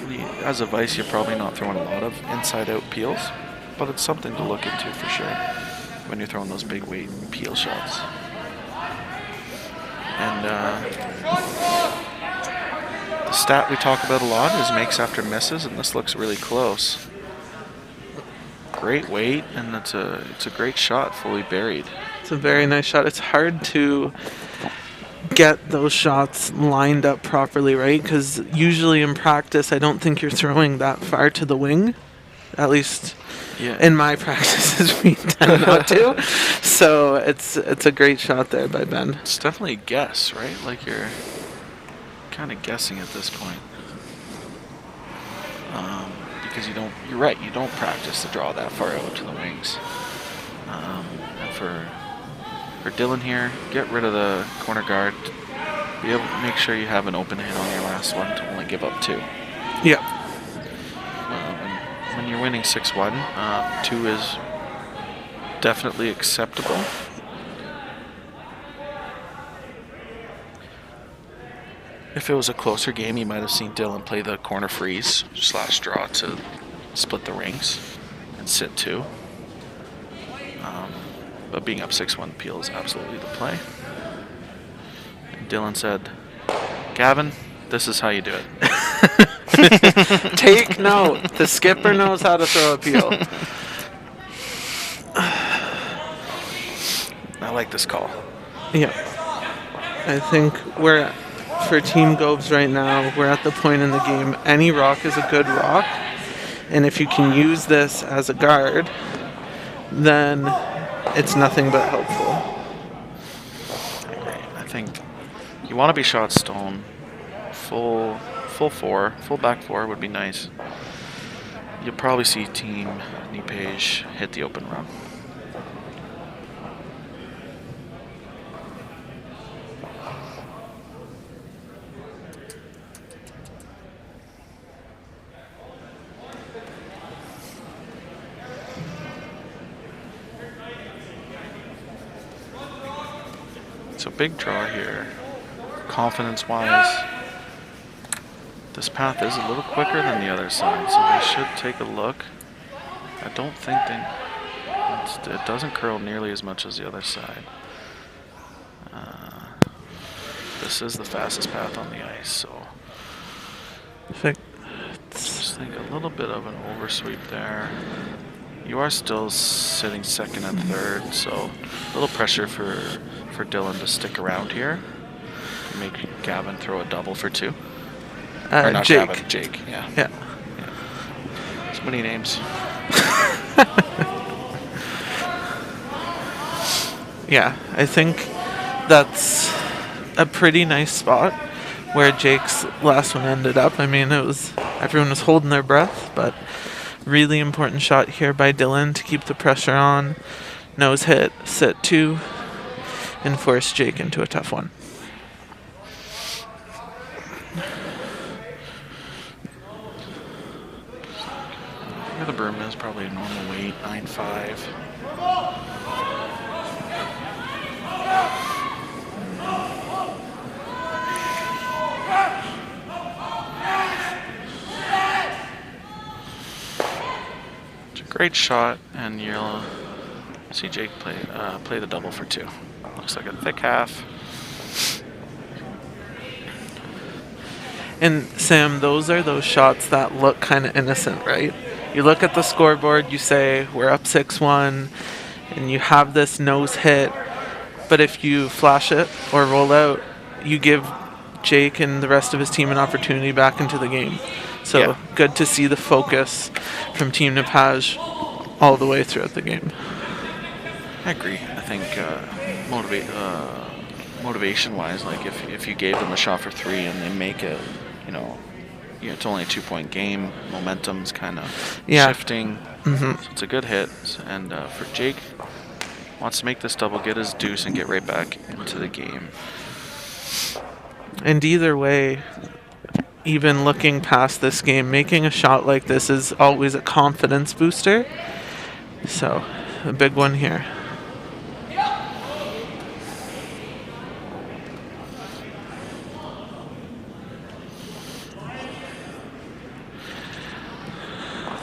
as a vice, you're probably not throwing a lot of inside-out peels, but it's something to look into for sure when you're throwing those big weight peel shots. And the stat we talk about a lot is makes after misses, and this looks really close. Great weight, and it's a great shot, fully buried. It's a very nice shot. It's hard to get those shots lined up properly, right? Because usually in practice, I don't think you're throwing that far to the wing. At least in my practices, we tend not to. So it's a great shot there by Ben. It's definitely a guess, right? Like you're kind of guessing at this point. Because you're right, you don't practice to draw that far out to the wings. And for Dylan here, get rid of the corner guard. Be able to make sure you have an open hit on your last one to only give up 2. Yeah. When you're winning 6-1, 2 is definitely acceptable. If it was a closer game, you might have seen Dylan play the corner freeze / draw to split the rings and sit 2. But being up 6-1 peel is absolutely the play. And Dylan said, "Gavin, this is how you do it." Take note. The skipper knows how to throw a peel. I like this call. Yeah. I think for Team Goves right now, we're at the point in the game, any rock is a good rock. And if you can use this as a guard, then it's nothing but helpful. I think you want to be shot stone. Full 4, full back 4 would be nice. You'll probably see Team Niepage hit the open run. So big draw here. Confidence-wise, this path is a little quicker than the other side, so they should take a look. I don't think it doesn't curl nearly as much as the other side. This is the fastest path on the ice, so just think a little bit of an oversweep there. You are still sitting second and third, so a little pressure for Dylan to stick around here. Make Gavin throw a double for 2. Or not Jake. Gavin, Jake, yeah. Yeah. So many names. Yeah, I think that's a pretty nice spot where Jake's last one ended up. I mean, everyone was holding their breath, but really important shot here by Dylan to keep the pressure on. Nose hit, sit 2, and force Jake into a tough one. The broom is probably a normal weight, 9.5. It's a great shot, and you'll see Jake play the double for 2. Looks like a thick half. And Sam, those are those shots that look kind of innocent, right? You look at the scoreboard, you say, we're up 6-1, and you have this nose hit, but if you flash it or roll out, you give Jake and the rest of his team an opportunity back into the game. So Yeah. Good to see the focus from Team Niepage all the way throughout the game. I agree. I think motivation-wise, like if you gave them a shot for 3 and they make it, it's only a 2-point game. Momentum's kind of shifting. Mm-hmm. So it's a good hit. And for Jake, wants to make this double, get his deuce, and get right back into the game. And either way, even looking past this game, making a shot like this is always a confidence booster. So, a big one here.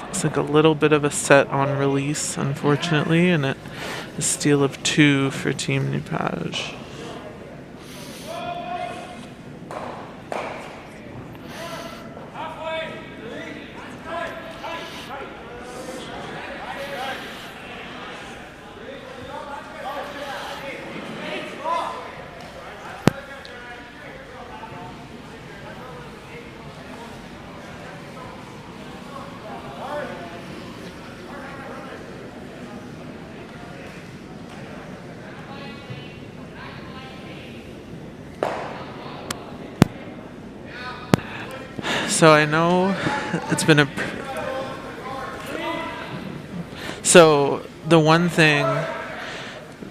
It's like a little bit of a set on release, unfortunately, and a steal of 2 for Team Niepage. So I know it's been So the one thing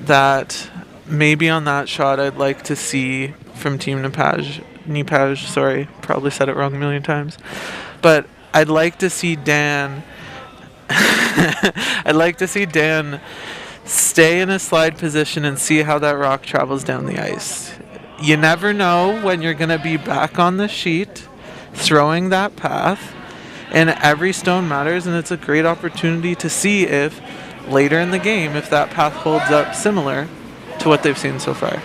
that maybe on that shot I'd like to see from Team Niepage, sorry, probably said it wrong a million times, but I'd like to see Dan stay in a slide position and see how that rock travels down the ice. You never know when you're going to be back on the sheet throwing that path, and every stone matters, and it's a great opportunity to see if later in the game if that path holds up similar to what they've seen so far.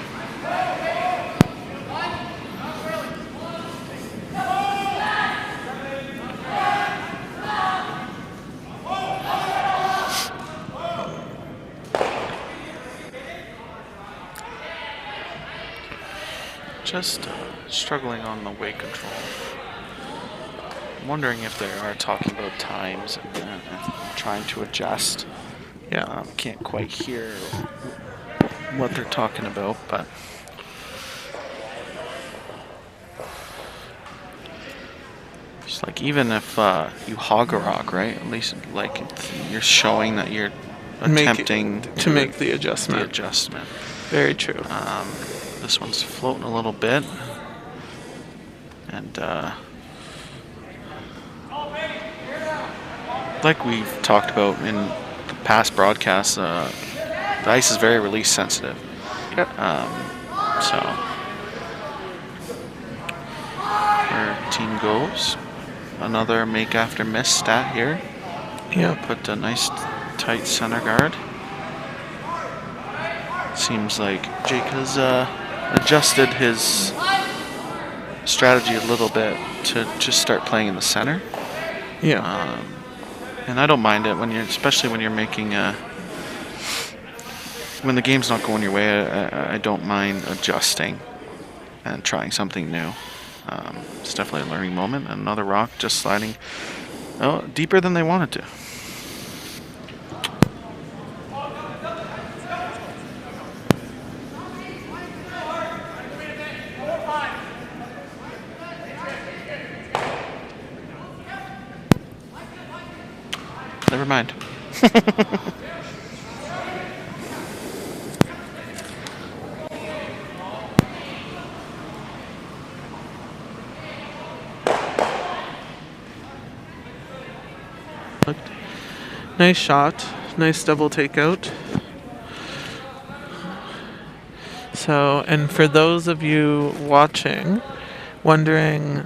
Just struggling on the weight control. I'm wondering if they are talking about times and trying to adjust. Yeah. Can't quite hear what they're talking about, but just like even if you hog a rock, right? At least like you're showing that you're attempting to make the adjustment. Very true. This one's floating a little bit, and like we've talked about in the past broadcasts, the ice is very release sensitive. Yep. So for Team Goves, another make after miss stat here. Yeah. Put a nice tight center guard. Seems like Jake has adjusted his strategy a little bit to just start playing in the center. Yeah. And I don't mind it especially when you're making when the game's not going your way. I don't mind adjusting and trying something new. It's definitely a learning moment. Another rock just sliding deeper than they wanted to. mind. Nice shot. Nice double takeout. So, and for those of you watching, wondering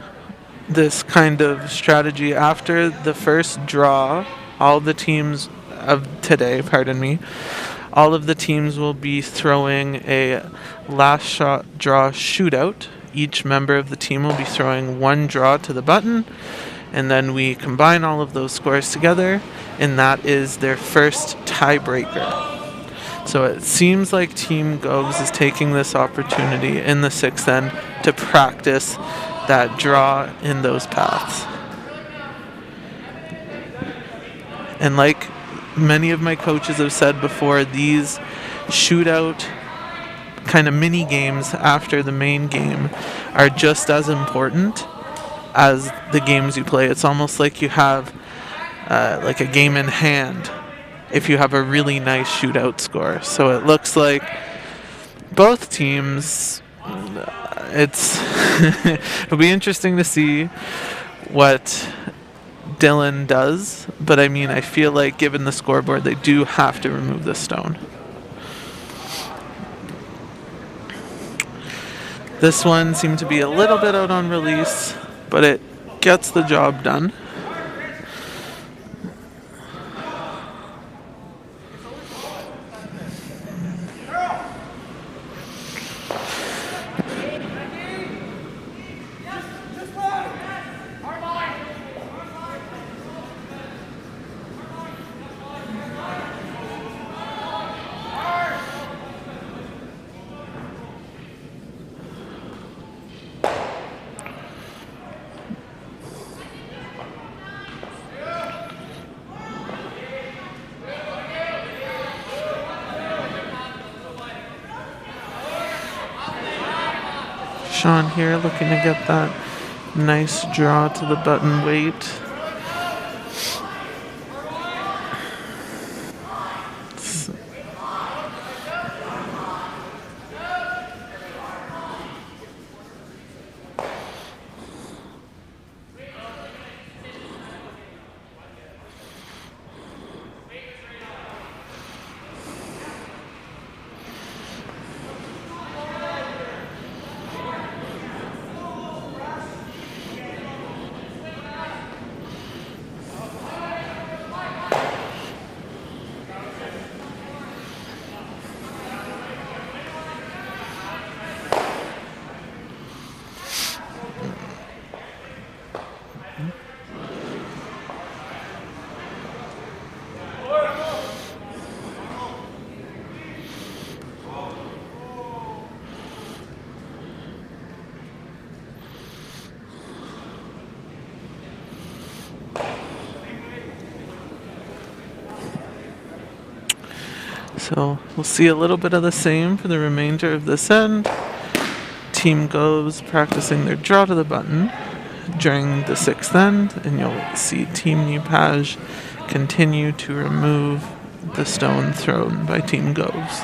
this kind of strategy, after the first draw, all the teams of today, pardon me, all of the teams will be throwing a last shot draw shootout. Each member of the team will be throwing one draw to the button, and then we combine all of those scores together, and that is their first tiebreaker. So it seems like Team Goves is taking this opportunity in the sixth end to practice that draw in those paths. And like many of my coaches have said before, these shootout kind of mini games after the main game are just as important as the games you play. It's almost like you have like a game in hand if you have a really nice shootout score. So it looks like both teams, it'll be interesting to see what Dylan does, but I mean, I feel like given the scoreboard, they do have to remove the stone. This one seemed to be a little bit out on release, but it gets the job done. Sean here looking to get that nice draw to the button weight. So we'll see a little bit of the same for the remainder of this end. Team Goves practicing their draw to the button during the sixth end, and you'll see Team Niepage continue to remove the stone thrown by Team Goves.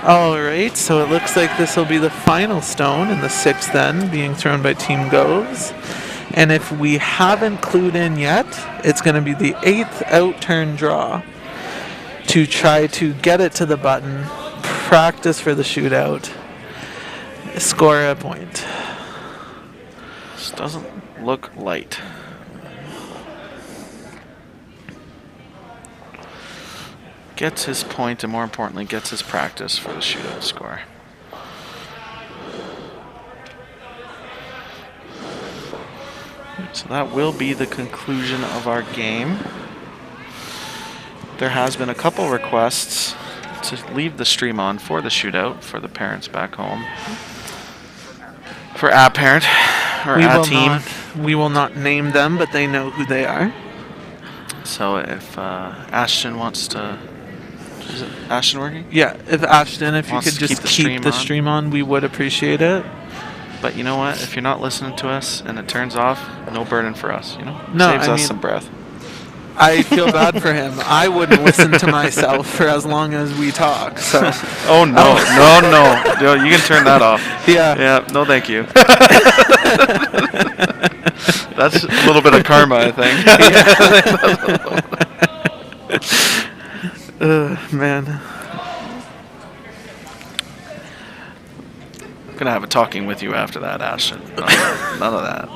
All right, so it looks like this will be the final stone in the 6th then, being thrown by Team Goves. And if we haven't clued in yet, it's going to be the 8th out turn draw to try to get it to the button, practice for the shootout, score a point. This doesn't look light. Gets his point, and more importantly, gets his practice for the shootout score. So that will be the conclusion of our game. There has been a couple requests to leave the stream on for the shootout for the parents back home. For a parent or a team. We will not name them, but they know who they are. So if Ashton wants to... Is it Ashton working? Yeah, if Ashton, if you Wants could to just keep the keep stream the on. stream on, we would appreciate it. But you know what? If you're not listening to us and it turns off, no burden for us, you know? No, Saves I us mean- some breath. I feel bad for him. I wouldn't listen to myself for as long as we talk. So Oh, no. No. Yo, you can turn that off. yeah. Yeah, no thank you. That's a little bit of karma, I think. Man. I'm gonna have a talking with you after that, Ashton. None of that.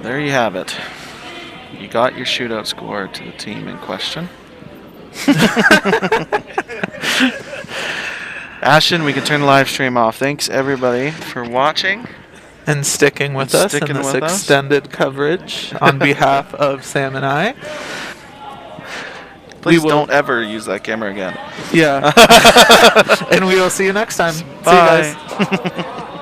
There you have it. You got your shootout score to the team in question. Ashton, we can turn the live stream off. Thanks everybody for watching. And sticking with us in this extended coverage on behalf of Sam and I. Please don't ever use that camera again. Yeah. And we will see you next time. Bye. See you guys.